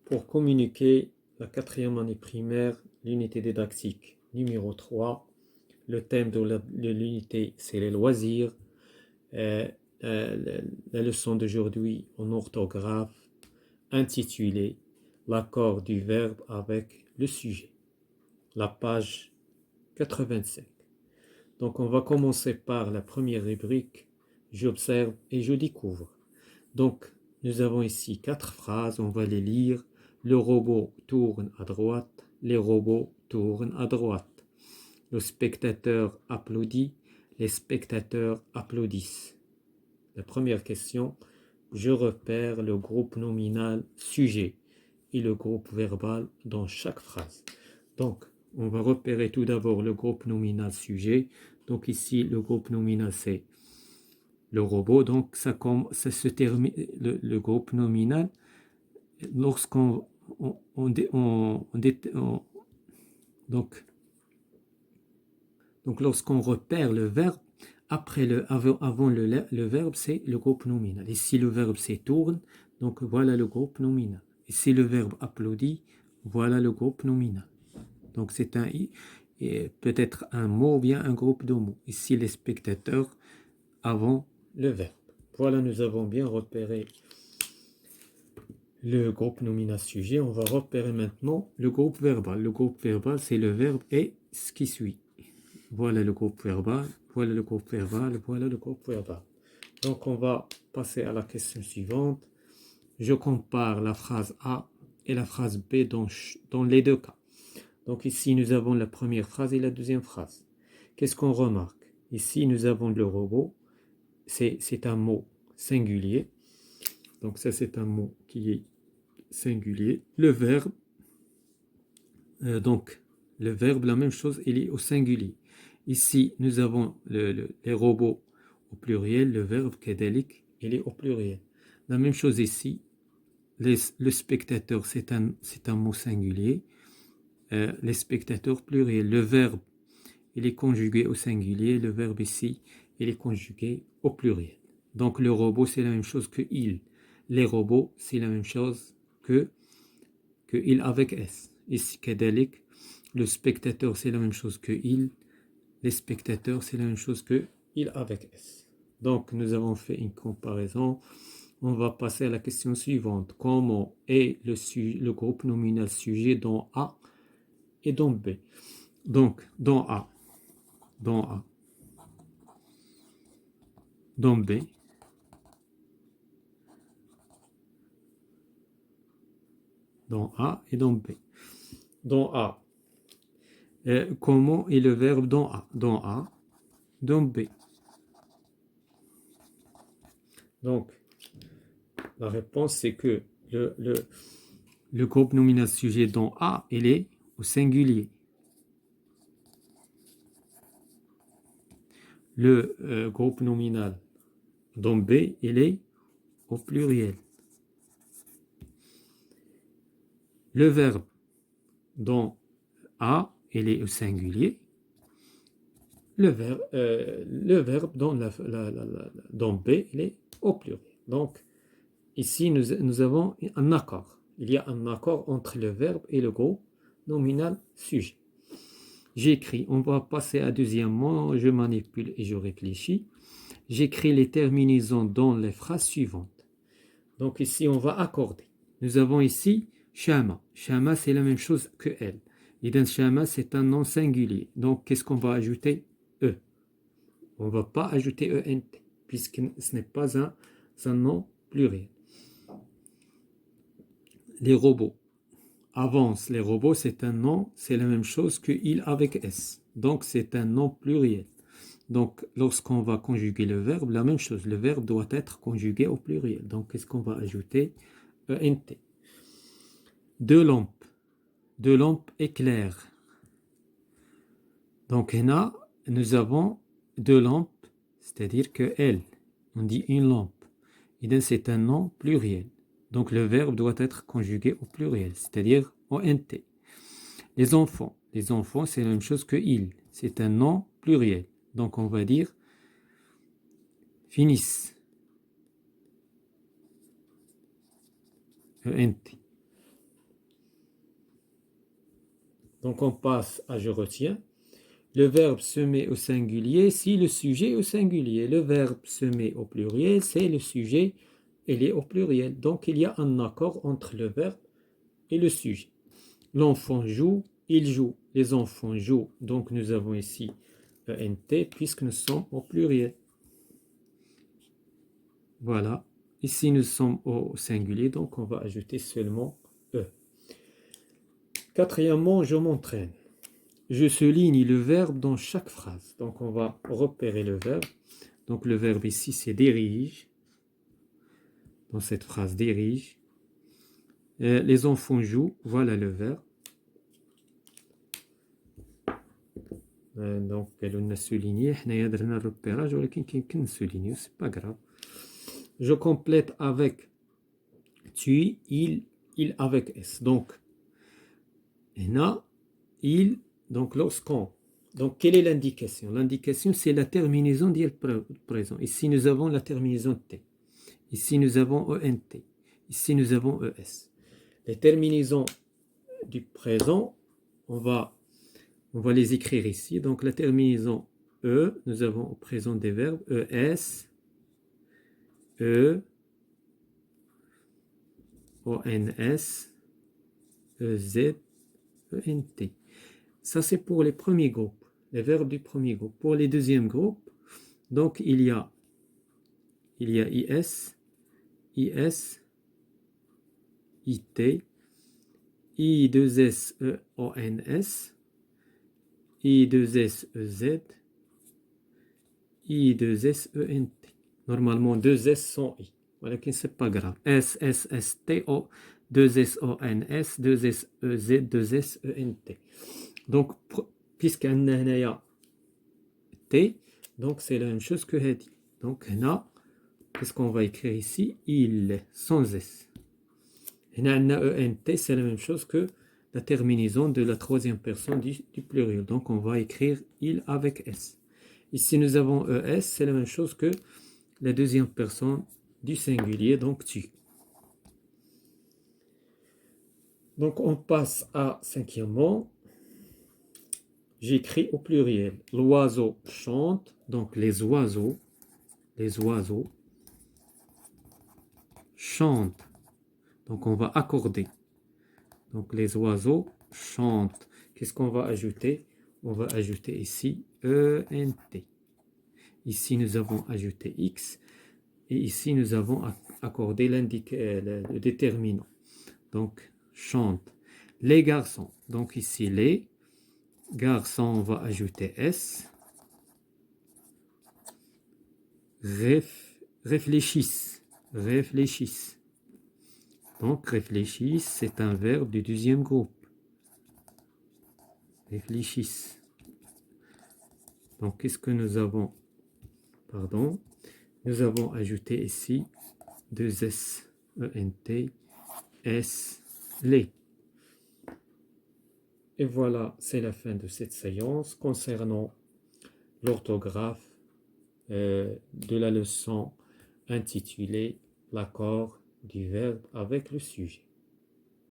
Pour communiquer la quatrième année primaire, l'unité didactique numéro 3, le thème de l'unité, c'est les loisirs. Euh, la leçon d'aujourd'hui en orthographe intitulée l'accord du verbe avec le sujet, la page 85. Donc on va commencer par la première rubrique, j'observe et je découvre. Donc nous avons ici 4 phrases, on va les lire. Le robot tourne à droite, les robots tournent à droite. Le spectateur applaudit, les spectateurs applaudissent. La première question, je repère le groupe nominal sujet et le groupe verbal dans chaque phrase. Donc, on va repérer tout d'abord le groupe nominal sujet. Donc ici, le groupe nominal, c'est le robot. Donc, ça se termine, le groupe nominal, lorsqu'on donc lorsqu'on repère le verbe, avant le verbe, c'est le groupe nominal. Et si le verbe c'est tourne, donc voilà le groupe nominal. Et si le verbe applaudit, voilà le groupe nominal. Donc c'est peut-être un mot ou bien un groupe de mots. Ici les spectateurs avant le verbe. Voilà, nous avons bien repéré le groupe nominal sujet. On va repérer maintenant le groupe verbal. Le groupe verbal, c'est le verbe et ce qui suit. Voilà le groupe verbal, voilà le groupe verbal, voilà le groupe verbal. Donc on va passer à la question suivante. Je compare la phrase A et la phrase B dans les deux cas. Donc ici nous avons la première phrase et la deuxième phrase. Qu'est-ce qu'on remarque? Ici nous avons le robot, c'est un mot singulier. Donc ça c'est un mot qui est singulier. Le verbe, le verbe, la même chose, il est au singulier. Ici, nous avons les robots au pluriel, le verbe kedalik, il est au pluriel. La même chose ici, le spectateur, c'est un mot singulier. Les spectateurs pluriel, le verbe, il est conjugué au singulier, le verbe ici, il est conjugué au pluriel. Donc le robot, c'est la même chose que il. Les robots, c'est la même chose que il avec S. Ici, kedalik, le spectateur, c'est la même chose que il. Les spectateurs, c'est la même chose que il avec S. Donc, nous avons fait une comparaison. On va passer à la question suivante. Comment est le groupe nominal sujet dans A et dans B? Donc, dans A, dans B, dans A et dans B. Dans A, comment est le verbe dans A? Dans A, dans B. Donc, la réponse, c'est que le groupe nominal sujet dans A, il est au singulier. Le groupe nominal dans B, il est au pluriel. Le verbe dans A, il est au singulier. Le verbe dans B, il est au pluriel. Donc, ici, nous avons un accord. Il y a un accord entre le verbe et le groupe nominal sujet. J'écris, on va passer à deuxièmement, je manipule et je réfléchis. J'écris les terminaisons dans les phrases suivantes. Donc ici, on va accorder. Nous avons ici Shama. Shama, c'est la même chose que elle. Et dans Shama, c'est un nom singulier. Donc, qu'est-ce qu'on va ajouter? E. On ne va pas ajouter ENT, puisque ce n'est pas un nom pluriel. Les robots. Avance, les robots, c'est un nom, c'est la même chose que il avec S. Donc, c'est un nom pluriel. Donc, lorsqu'on va conjuguer le verbe, la même chose. Le verbe doit être conjugué au pluriel. Donc, qu'est-ce qu'on va ajouter? ENT. Deux lampes. Deux lampes éclairent. Donc, là, nous avons deux lampes, c'est-à-dire que elle, on dit une lampe. Et donc, c'est un nom pluriel. Donc, le verbe doit être conjugué au pluriel, c'est-à-dire ONT. Les enfants. Les enfants, c'est la même chose que il. C'est un nom pluriel. Donc, on va dire finissent. ENT. Donc on passe à je retiens. Le verbe se met au singulier si le sujet est au singulier. Le verbe se met au pluriel, c'est le sujet, il est au pluriel. Donc il y a un accord entre le verbe et le sujet. L'enfant joue, il joue. Les enfants jouent. Donc nous avons ici ENT puisque nous sommes au pluriel. Voilà. Ici nous sommes au singulier, donc on va ajouter seulement E. Quatrièmement, je m'entraîne. Je souligne le verbe dans chaque phrase. Donc on va repérer le verbe. Donc le verbe ici c'est dirige. Dans cette phrase dirige. Les enfants jouent. Voilà le verbe. Donc on a souligné. On a درنا repérage ولكن كيمكن نسولينيو. C'est pas grave. Je complète avec tu, il avec S. Donc هنا il. Donc, lorsqu'on. Donc, quelle est l'indication? L'indication, c'est la terminaison du présent. Ici, nous avons la terminaison T. Ici, nous avons ENT. Ici, nous avons ES. Les terminaisons du présent, on va les écrire ici. Donc, la terminaison E, nous avons au présent des verbes ES, E, ONS, EZ, ENT. Ça, c'est pour les premiers groupes, les verbes du premier groupe. Pour les deuxièmes groupes, donc il y a IS, IS, IT, I2S, EONS, I2S, EZ, I2S, ENT. Normalement, 2S sont I. Voilà, ce n'est pas grave. S, S, S, T, O, 2S, ONS, 2S, EZ, 2S, ENT. Donc, puisqu'on a T, donc c'est la même chose que Hedi. Donc, là, qu'est-ce qu'on va écrire ici? Il, sans S. Là, on a ENT, c'est la même chose que la terminaison de la troisième personne du pluriel. Donc, on va écrire il avec S. Ici, nous avons ES, c'est la même chose que la deuxième personne du singulier, donc tu. Donc, on passe à cinquièmement. J'écris au pluriel. L'oiseau chante, donc les oiseaux chantent. Donc on va accorder. Donc les oiseaux chantent. Qu'est-ce qu'on va ajouter? On va ajouter ici ENT. Ici nous avons ajouté X. Et ici nous avons accordé le déterminant. Donc chante. Les garçons. Donc ici les garçons, on va ajouter S. Réfléchissent. Réfléchissent. Donc, réfléchissent, c'est un verbe du deuxième groupe. Réfléchissent. Donc, qu'est-ce que nous avons? Pardon. Nous avons ajouté ici deux S, ENT, S, les. Et voilà, c'est la fin de cette séance concernant l'orthographe de la leçon intitulée l'accord du verbe avec le sujet.